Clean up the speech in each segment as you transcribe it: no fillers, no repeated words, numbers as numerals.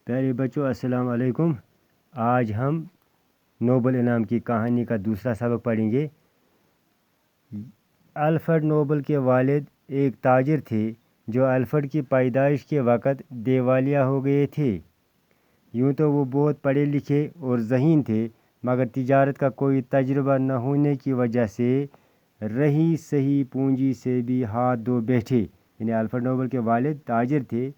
پیارے بچوں السلام علیکم۔ آج ہم نوبل انعام کی کہانی کا دوسرا سبق پڑھیں گے۔ الفریڈ نوبل کے والد ایک تاجر تھے جو الفریڈ کی پیدائش کے وقت دیوالیہ ہو گئے تھے۔ یوں تو وہ بہت پڑھے لکھے اور ذہین تھے، مگر تجارت کا کوئی تجربہ نہ ہونے کی وجہ سے رہی صحیح پونجی سے بھی ہاتھ دھو بیٹھے۔ یعنی الفریڈ نوبل کے والد تاجر تھے،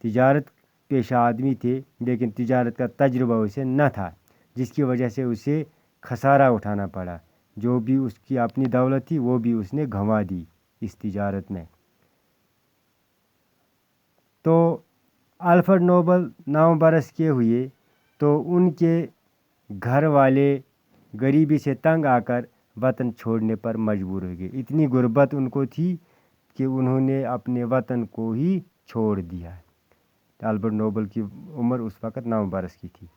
تجارت پیشہ آدمی تھے، لیکن تجارت کا تجربہ اسے نہ تھا، جس کی وجہ سے اسے خسارہ اٹھانا پڑا۔ جو بھی اس کی اپنی دولت تھی وہ بھی اس نے گنوا دی اس تجارت میں۔ تو الفریڈ نوبل 9 برس کے ہوئے تو ان کے گھر والے غریبی سے تنگ آ کر وطن چھوڑنے پر مجبور ہو گئے۔ اتنی غربت ان کو تھی کہ انہوں نے اپنے وطن کو ہی چھوڑ دیا۔ الفریڈ نوبل کی عمر اس وقت 9 برس کی تھی۔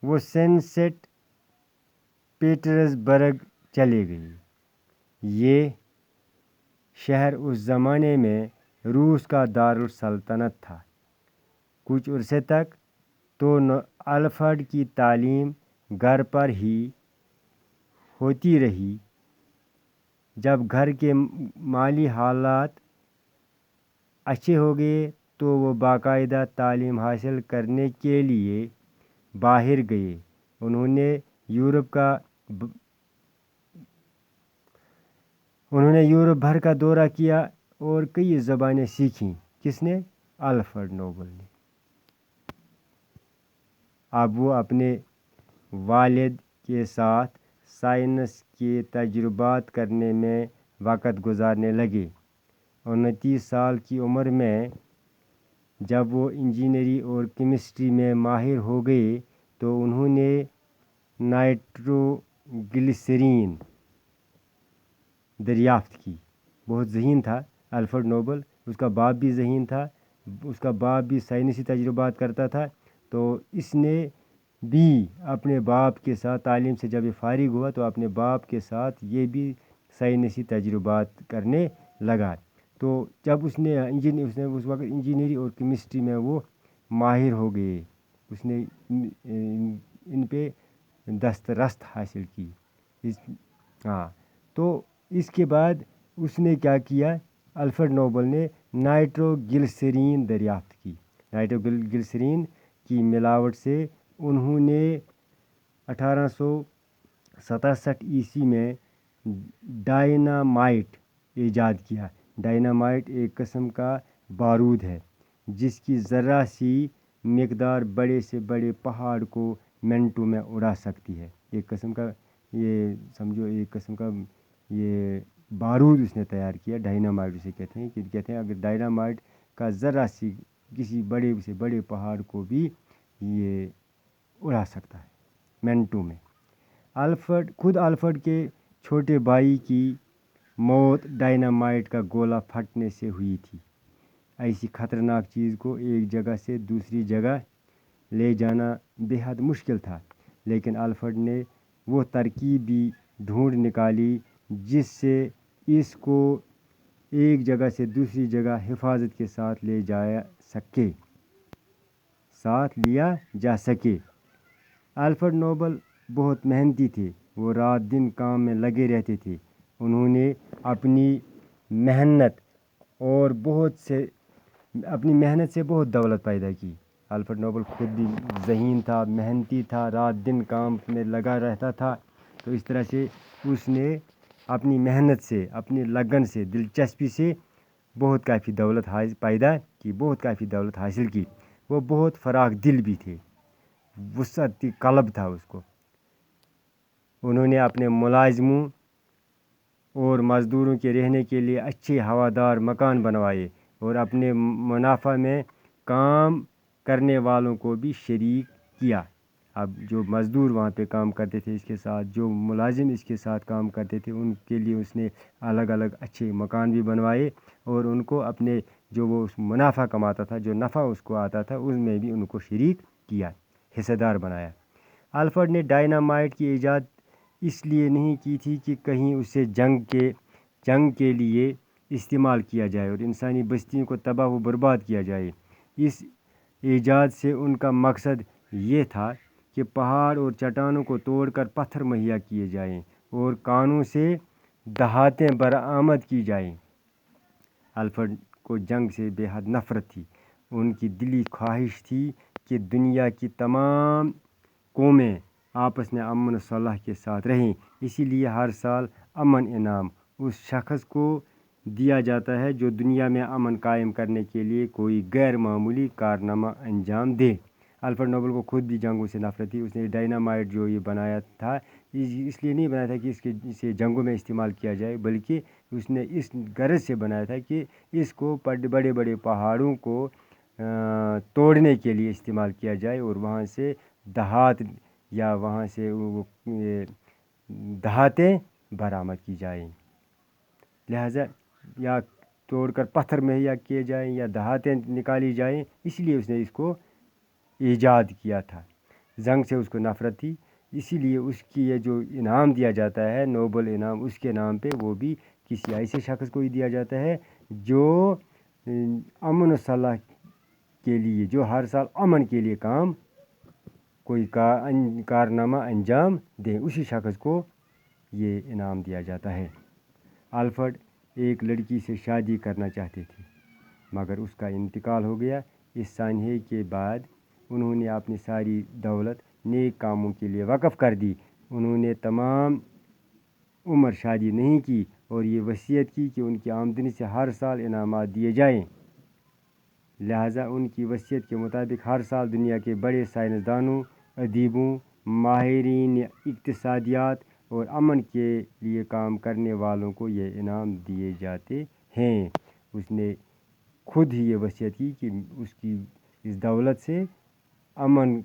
وہ سینٹ پیٹرز برگ چلے گئے۔ یہ شہر اس زمانے میں روس کا دارالسلطنت تھا۔ کچھ عرصے تک تو الفریڈ کی تعلیم گھر پر ہی ہوتی رہی۔ جب گھر کے مالی حالات اچھے ہو گئے تو وہ باقاعدہ تعلیم حاصل کرنے کے لیے باہر گئے۔ انہوں نے یورپ بھر کا دورہ کیا اور کئی زبانیں سیکھیں۔ کس نے؟ الفریڈ نوبل نے۔ اب وہ اپنے والد کے ساتھ سائنس کے تجربات کرنے میں وقت گزارنے لگے۔ 29 سال کی عمر میں جب وہ انجینئرنگ اور کیمسٹری میں ماہر ہو گئے تو انہوں نے نائٹرو گلیسرین دریافت کی۔ بہت ذہین تھا الفریڈ نوبل، اس کا باپ بھی ذہین تھا، اس کا باپ بھی سائنسی تجربات کرتا تھا، تو اس نے بھی اپنے باپ کے ساتھ تعلیم سے جب یہ فارغ ہوا تو اپنے باپ کے ساتھ یہ بھی سائنسی تجربات کرنے لگا۔ تو جب اس نے اس وقت انجینئرنگ اور کیمسٹری میں وہ ماہر ہو گئے، اس نے ان پہ دسترست حاصل کی۔ تو اس کے بعد اس نے کیا کیا؟ الفریڈ نوبل نے نائٹرو گلیسرین دریافت کی۔ نائٹرو گلیسرین کی ملاوٹ سے انہوں نے 1867 عیسوی میں ڈائنامائٹ ایجاد کیا۔ ڈائنامائٹ ایک قسم کا بارود ہے جس کی ذرا سی مقدار بڑے سے بڑے پہاڑ کو منٹوں میں اڑا سکتی ہے۔ ایک قسم کا یہ بارود اس نے تیار کیا، ڈائنامائٹ اسے کہتے ہیں اگر ڈائنامائٹ کا ذرا سی کسی بڑے سے بڑے پہاڑ کو بھی یہ اڑا سکتا ہے منٹوں میں۔ خود الفریڈ کے چھوٹے بھائی کی موت ڈائنامائٹ کا گولہ پھٹنے سے ہوئی تھی۔ ایسی خطرناک چیز کو ایک جگہ سے دوسری جگہ لے جانا بے حد مشکل تھا، لیکن الفریڈ نے وہ ترکیب بھی ڈھونڈ نکالی جس سے اس کو ایک جگہ سے دوسری جگہ حفاظت کے ساتھ لیا جا سکے۔ الفریڈ نوبل بہت محنتی تھے، وہ رات دن کام میں لگے رہتے تھے۔ انہوں نے اپنی محنت سے بہت دولت پیدا کی۔ الفریڈ نوبل خود بھی ذہین تھا، محنتی تھا، رات دن کام میں لگا رہتا تھا، تو اس طرح سے اس نے اپنی محنت سے، اپنی لگن سے، دلچسپی سے بہت کافی دولت حاصل کی۔ وہ بہت فراخ دل بھی تھے، وسعتی قلب تھا اس کو۔ انہوں نے اپنے ملازموں اور مزدوروں کے رہنے کے لیے اچھے ہوادار مکان بنوائے اور اپنے منافع میں کام کرنے والوں کو بھی شریک کیا۔ اب جو مزدور وہاں پہ کام کرتے تھے اس کے ساتھ، جو ملازم اس کے ساتھ کام کرتے تھے، ان کے لیے اس نے الگ الگ اچھے مکان بھی بنوائے اور ان کو اپنے جو وہ منافع کماتا تھا، جو نفع اس کو آتا تھا، اس میں بھی ان کو شریک کیا، حصہ دار بنایا۔ الفریڈ نے ڈائنامائٹ کی ایجاد اس لیے نہیں کی تھی کہ کہیں اسے جنگ کے جنگ کے لیے استعمال کیا جائے اور انسانی بستیوں کو تباہ و برباد کیا جائے۔ اس ایجاد سے ان کا مقصد یہ تھا کہ پہاڑ اور چٹانوں کو توڑ کر پتھر مہیا کیے جائیں اور کانوں سے دھاتیں برآمد کی جائیں۔ الفریڈ کو جنگ سے بے حد نفرت تھی۔ ان کی دلی خواہش تھی کہ دنیا کی تمام قومیں آپس میں امن و صلح کے ساتھ رہیں۔ اسی لیے ہر سال امن انعام اس شخص کو دیا جاتا ہے جو دنیا میں امن قائم کرنے کے لیے کوئی غیر معمولی کارنامہ انجام دے۔ الفریڈ نوبل کو خود بھی جنگوں سے نفرت تھی۔ اس نے ڈائنامائٹ جو یہ بنایا تھا اس لیے نہیں بنایا تھا کہ اسے جنگوں میں استعمال کیا جائے، بلکہ اس نے اس غرض سے بنایا تھا کہ اس کو بڑے بڑے پہاڑوں کو توڑنے کے لیے استعمال کیا جائے اور وہاں سے دھات یا وہاں سے دھاتیں برآمد کی جائیں۔ لہٰذا یا توڑ کر پتھر مہیا کیے جائیں یا دھاتیں نکالی جائیں، اس لیے اس نے اس کو ایجاد کیا تھا۔ جنگ سے اس کو نفرت تھی، اسی لیے اس کی یہ جو انعام دیا جاتا ہے نوبل انعام، اس کے نام پہ وہ بھی کسی ایسے شخص کو ہی دیا جاتا ہے جو امن و صلاح کے لیے، جو ہر سال امن کے لیے کوئی کارنامہ انجام دے، اسی شخص کو یہ انعام دیا جاتا ہے۔ الفریڈ ایک لڑکی سے شادی کرنا چاہتے تھے مگر اس کا انتقال ہو گیا۔ اس سانحے کے بعد انہوں نے اپنی ساری دولت نیک کاموں کے لیے وقف کر دی۔ انہوں نے تمام عمر شادی نہیں کی اور یہ وصیت کی کہ ان کی آمدنی سے ہر سال انعامات دیے جائیں۔ لہٰذا ان کی وصیت کے مطابق ہر سال دنیا کے بڑے سائنسدانوں، ادیبوں، ماہرین اقتصادیات اور امن کے لیے کام کرنے والوں کو یہ انعام دیے جاتے ہیں۔ اس نے خود ہی یہ وصیت کی کہ اس کی اس دولت سے امن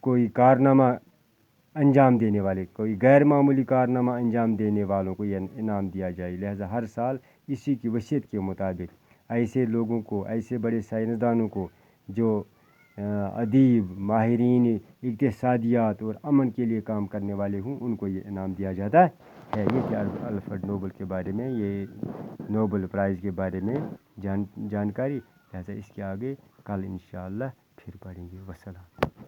کوئی کارنامہ انجام دینے والے، کوئی غیر معمولی کارنامہ انجام دینے والوں کو یہ انعام دیا جائے۔ لہٰذا ہر سال اسی کی وصیت کے مطابق ایسے لوگوں کو، ایسے بڑے سائنسدانوں کو جو ادیب، ماہرین اقتصادیات اور امن کے لیے کام کرنے والے ہوں، ان کو یہ انعام دیا جاتا ہے۔ یہ تھی الفریڈ نوبل کے بارے میں، یہ نوبل پرائز کے بارے میں جانکاری۔ لہٰذا اس کے آگے کل انشاءاللہ پھر پڑھیں گے۔ والسلام۔